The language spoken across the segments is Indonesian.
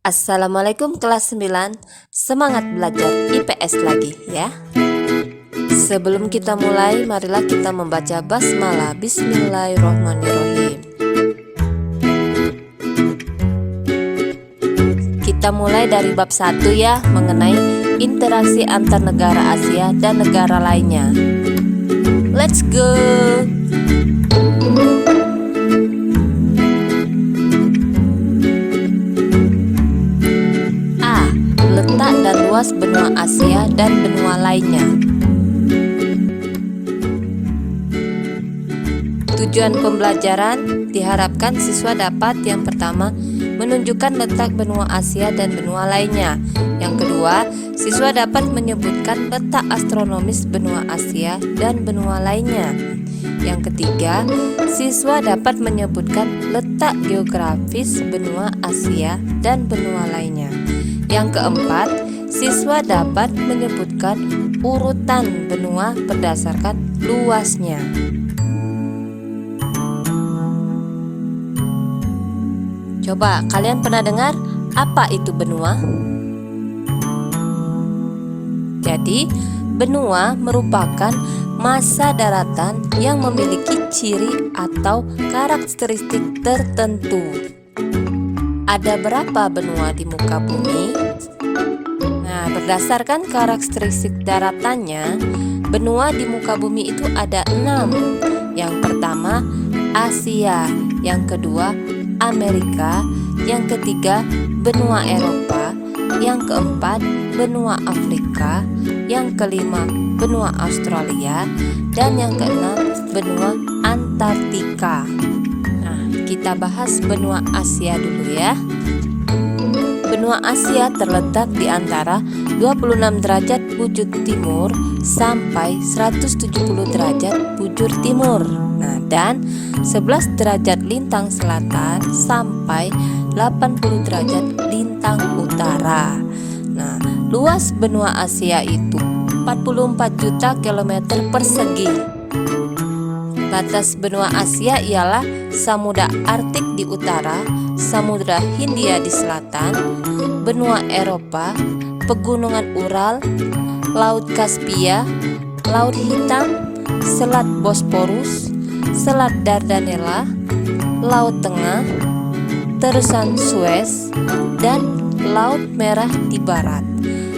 Assalamualaikum kelas 9. Semangat belajar IPS lagi ya. Sebelum kita mulai, marilah kita membaca basmalah. Bismillahirrohmanirrohim. Kita mulai dari bab 1 ya, mengenai interaksi antar negara Asia dan negara lainnya. Let's go. Letak dan luas benua Asia dan benua lainnya. Tujuan pembelajaran diharapkan siswa dapat yang pertama menunjukkan letak benua Asia dan benua lainnya. Yang kedua, siswa dapat menyebutkan letak astronomis benua Asia dan benua lainnya. Yang ketiga, siswa dapat menyebutkan letak geografis benua Asia dan benua lainnya. Yang keempat, siswa dapat menyebutkan urutan benua berdasarkan luasnya. Coba kalian pernah dengar apa itu benua? Jadi, benua merupakan massa daratan yang memiliki ciri atau karakteristik tertentu. Ada berapa benua di muka bumi? Nah, berdasarkan karakteristik daratannya, benua di muka bumi itu ada 6. Yang pertama, Asia. Yang kedua, Amerika. Yang ketiga, benua Eropa. Yang keempat, benua Afrika. Yang kelima, benua Australia. Dan yang keenam, benua Antartika. Kita bahas benua Asia dulu ya. Benua Asia terletak di antara 26 derajat bujur timur sampai 170 derajat bujur timur. Dan 11 derajat lintang selatan sampai 80 derajat lintang utara. Luas benua Asia itu 44 juta kilometer persegi. Batas benua Asia ialah Samudra Arktik di utara, Samudra Hindia di selatan, benua Eropa, pegunungan Ural, Laut Kaspia, Laut Hitam, Selat Bosporus, Selat Dardanella, Laut Tengah, Terusan Suez, dan Laut Merah di barat,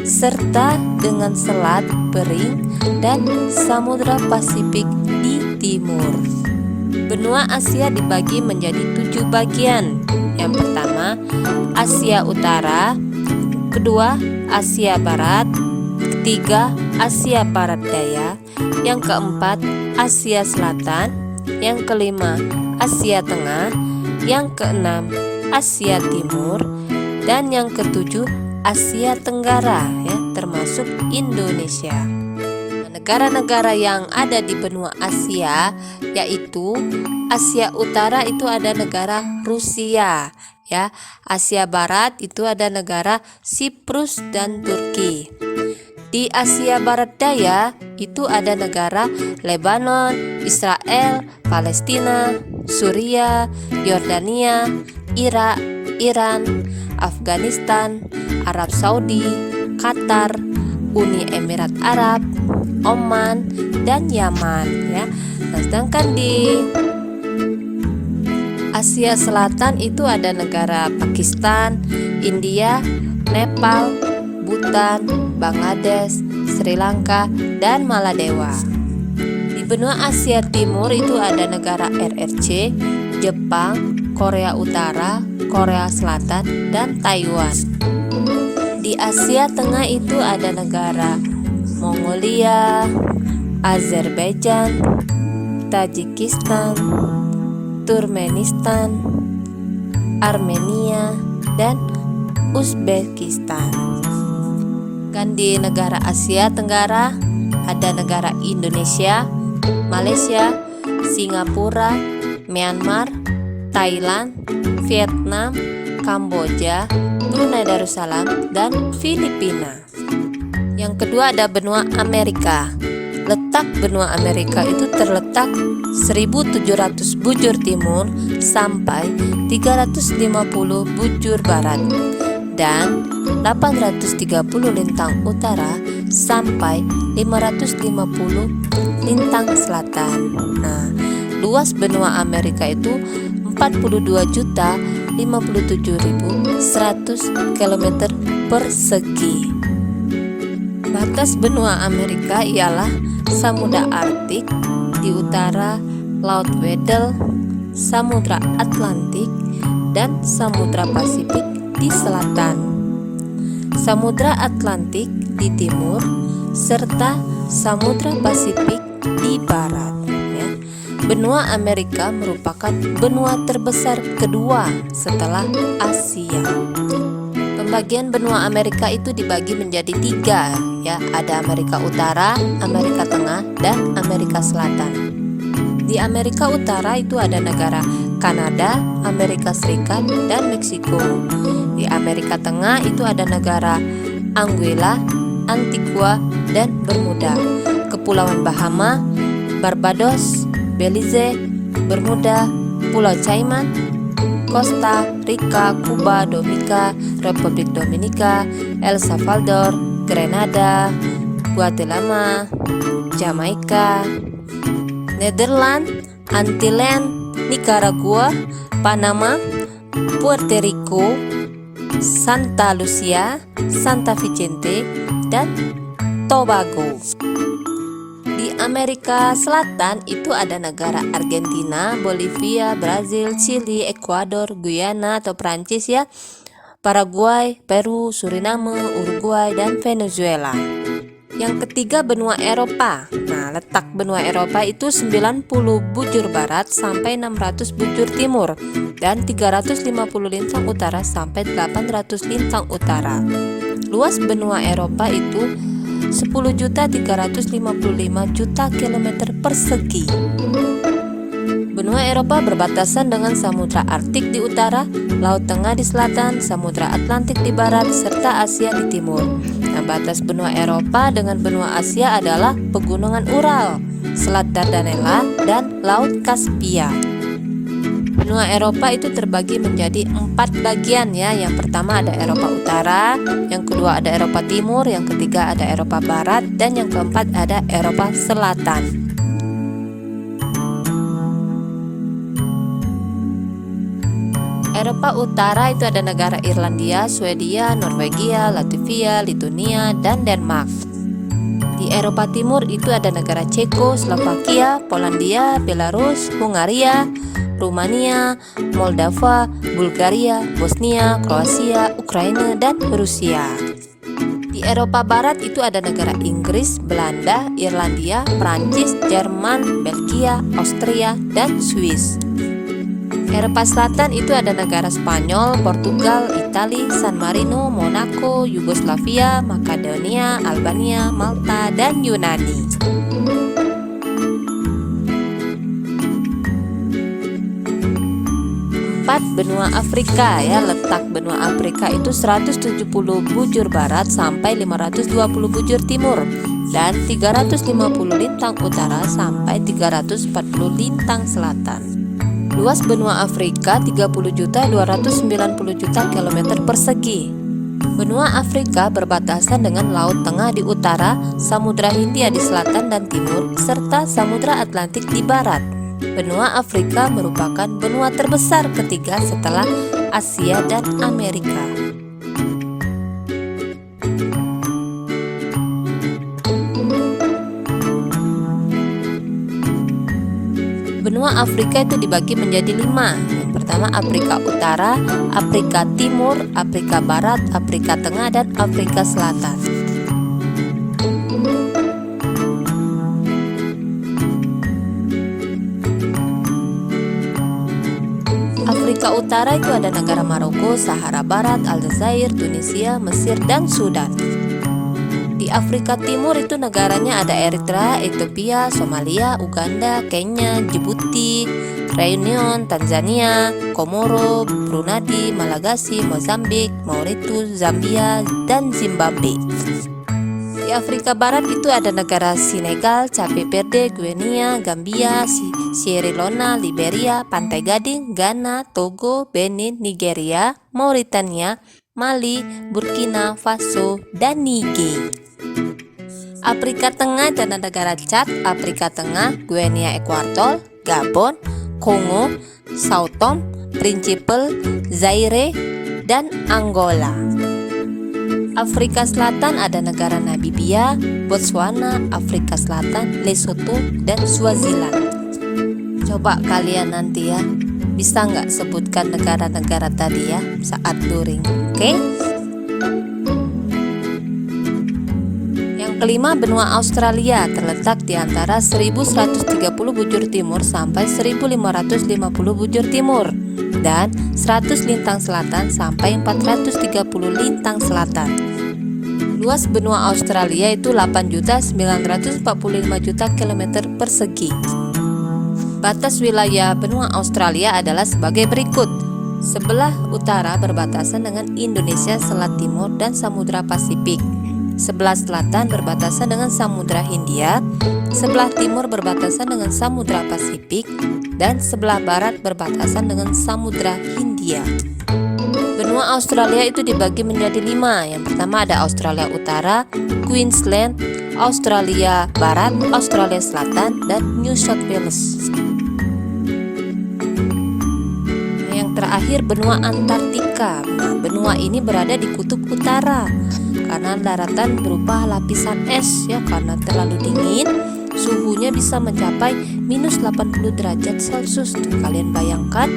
serta dengan Selat Bering dan Samudra Pasifik di timur. Benua Asia dibagi menjadi 7 bagian. Yang pertama, Asia Utara. Kedua, Asia Barat. Ketiga, Asia Barat Daya. Yang keempat, Asia Selatan. Yang kelima, Asia Tengah. Yang keenam, Asia Timur. Dan yang ketujuh, Asia Tenggara ya, termasuk Indonesia. Negara-negara yang ada di benua Asia yaitu Asia Utara itu ada negara Rusia ya. Asia Barat itu ada negara Siprus dan Turki. Di Asia Barat Daya itu ada negara Lebanon, Israel, Palestina, Suriah, Yordania, Irak, Iran, Afghanistan, Arab Saudi, Qatar, Uni Emirat Arab, Oman, dan Yaman ya. Sedangkan di Asia Selatan itu ada negara Pakistan, India, Nepal, Bhutan, Bangladesh, Sri Lanka, dan Maladewa. Di benua Asia Timur itu ada negara RRC, Jepang, Korea Utara, Korea Selatan, dan Taiwan. Di Asia Tengah itu ada negara Mongolia, Azerbaijan, Tajikistan, Turkmenistan, Armenia, dan Uzbekistan. Dan di negara Asia Tenggara ada negara Indonesia, Malaysia, Singapura, Myanmar, Thailand, Vietnam, Kamboja, Brunei Darussalam, dan Filipina. Yang kedua ada benua Amerika. Letak benua Amerika itu terletak 1700 bujur timur sampai 350 bujur barat. dan 830 lintang utara sampai 550 lintang selatan. Nah, luas benua Amerika itu 42.057.100 km persegi. Batas benua Amerika ialah Samudra Arktik di utara, Laut Weddell, Samudra Atlantik, dan Samudra Pasifik di selatan, Samudra Atlantik di timur, serta Samudra Pasifik di barat. Ya. Benua Amerika merupakan benua terbesar kedua setelah Asia. Pembagian benua Amerika itu dibagi menjadi 3, ya. Ada Amerika Utara, Amerika Tengah, dan Amerika Selatan. Di Amerika Utara itu ada negara Kanada, Amerika Serikat, dan Meksiko. Di Amerika Tengah itu ada negara Anguilla, Antigua, dan Bermuda, Kepulauan Bahama, Barbados, Belize, Bermuda, Pulau Cayman, Costa Rica, Kuba, Dominika, Republik Dominika, El Salvador, Grenada, Guatemala, Jamaika, Nederland, Antillen, Nicaragua, Panama, Puerto Rico, Santa Lucia, Santa Vicente, dan Tobago. Di Amerika Selatan itu ada negara Argentina, Bolivia, Brazil, Chili, Ekuador, Guyana atau Prancis, ya, Paraguay, Peru, Suriname, Uruguay, dan Venezuela. Yang ketiga, benua Eropa. Nah, letak benua Eropa itu 90 bujur barat sampai 600 bujur timur dan 350 lintang utara sampai 800 lintang utara. Luas benua Eropa itu 10.355.000.000 km persegi. Benua Eropa berbatasan dengan Samudra Arktik di utara, Laut Tengah di selatan, Samudra Atlantik di barat, serta Asia di timur. Nah, batas benua Eropa dengan benua Asia adalah Pegunungan Ural, Selat Dardanella, dan Laut Kaspia. Benua Eropa itu terbagi menjadi 4 bagian, ya. Yang pertama ada Eropa Utara, yang kedua ada Eropa Timur, yang ketiga ada Eropa Barat, dan yang keempat ada Eropa Selatan. Eropa Utara itu ada negara Irlandia, Swedia, Norwegia, Latvia, Lituania, dan Denmark. Di Eropa Timur itu ada negara Ceko, Slovakia, Polandia, Belarus, Hungaria, Rumania, Moldova, Bulgaria, Bosnia, Kroasia, Ukraina, dan Rusia. Di Eropa Barat itu ada negara Inggris, Belanda, Irlandia, Prancis, Jerman, Belgia, Austria, dan Swiss. Eropa Selatan itu ada negara Spanyol, Portugal, Italia, San Marino, Monaco, Yugoslavia, Makedonia, Albania, Malta, dan Yunani. Benua Afrika, ya. Letak benua Afrika itu 170 bujur barat sampai 520 bujur timur dan 350 lintang utara sampai 340 lintang selatan. Luas benua Afrika 30.290.000.000 km persegi. Benua Afrika berbatasan dengan Laut Tengah di utara, Samudra Hindia di selatan dan timur, serta Samudra Atlantik di barat. Benua Afrika merupakan benua terbesar ketiga setelah Asia dan Amerika. Benua Afrika itu dibagi menjadi 5. Yang pertama Afrika Utara, Afrika Timur, Afrika Barat, Afrika Tengah, dan Afrika Selatan. Afrika Utara itu ada negara Maroko, Sahara Barat, Aljazair, Tunisia, Mesir, dan Sudan. Di Afrika Timur itu negaranya ada Eritrea, Ethiopia, Somalia, Uganda, Kenya, Djibouti, Reunion, Tanzania, Komoro, Brunei, Malagasy, Mozambik, Mauritius, Zambia, dan Zimbabwe. Di Afrika Barat itu ada negara Senegal, Cape Verde, Guinea, Gambia, Sierra Leone, Liberia, Pantai Gading, Ghana, Togo, Benin, Nigeria, Mauritania, Mali, Burkina Faso, dan Niger. Afrika Tengah dan negara Chad, Afrika Tengah, Guinea Ekuator, Gabon, Kongo, Sao Tome, Principe, Zaire, dan Angola. Afrika Selatan ada negara Namibia, Botswana, Afrika Selatan, Lesotho, dan Swaziland. Coba kalian nanti ya, bisa nggak sebutkan negara-negara tadi ya saat luring, oke? Yang kelima, benua Australia terletak di antara 1130 bujur timur sampai 1550 bujur timur dan 100 lintang selatan sampai 430 lintang selatan. Luas benua Australia itu 8.945.000 km persegi. Batas wilayah benua Australia adalah sebagai berikut. Sebelah utara berbatasan dengan Indonesia, Selat Timur, dan Samudra Pasifik. Sebelah selatan berbatasan dengan Samudra Hindia, sebelah timur berbatasan dengan Samudra Pasifik, dan sebelah barat berbatasan dengan Samudra Hindia. Benua Australia itu dibagi menjadi 5. Yang pertama ada Australia Utara, Queensland, Australia Barat, Australia Selatan, dan New South Wales. Yang terakhir benua Antartika. Nah, benua ini berada di kutub utara karena daratan berupa lapisan es ya, karena terlalu dingin suhunya bisa mencapai minus 80 derajat Celcius. Tuh, kalian bayangkan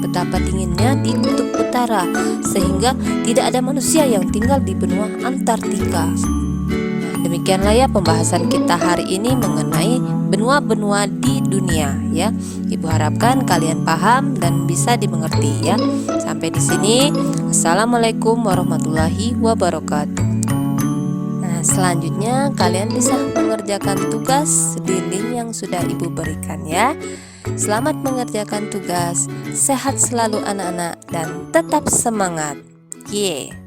betapa dinginnya di kutub utara sehingga tidak ada manusia yang tinggal di benua Antartika. Nah, demikianlah ya pembahasan kita hari ini mengenai benua-benua di dunia ya. Ibu harapkan kalian paham dan bisa dimengerti ya. Sampai di sini. Assalamualaikum warahmatullahi wabarakatuh. Selanjutnya kalian bisa mengerjakan tugas di link yang sudah ibu berikan ya. Selamat mengerjakan tugas. Sehat selalu anak-anak dan tetap semangat. Yeah.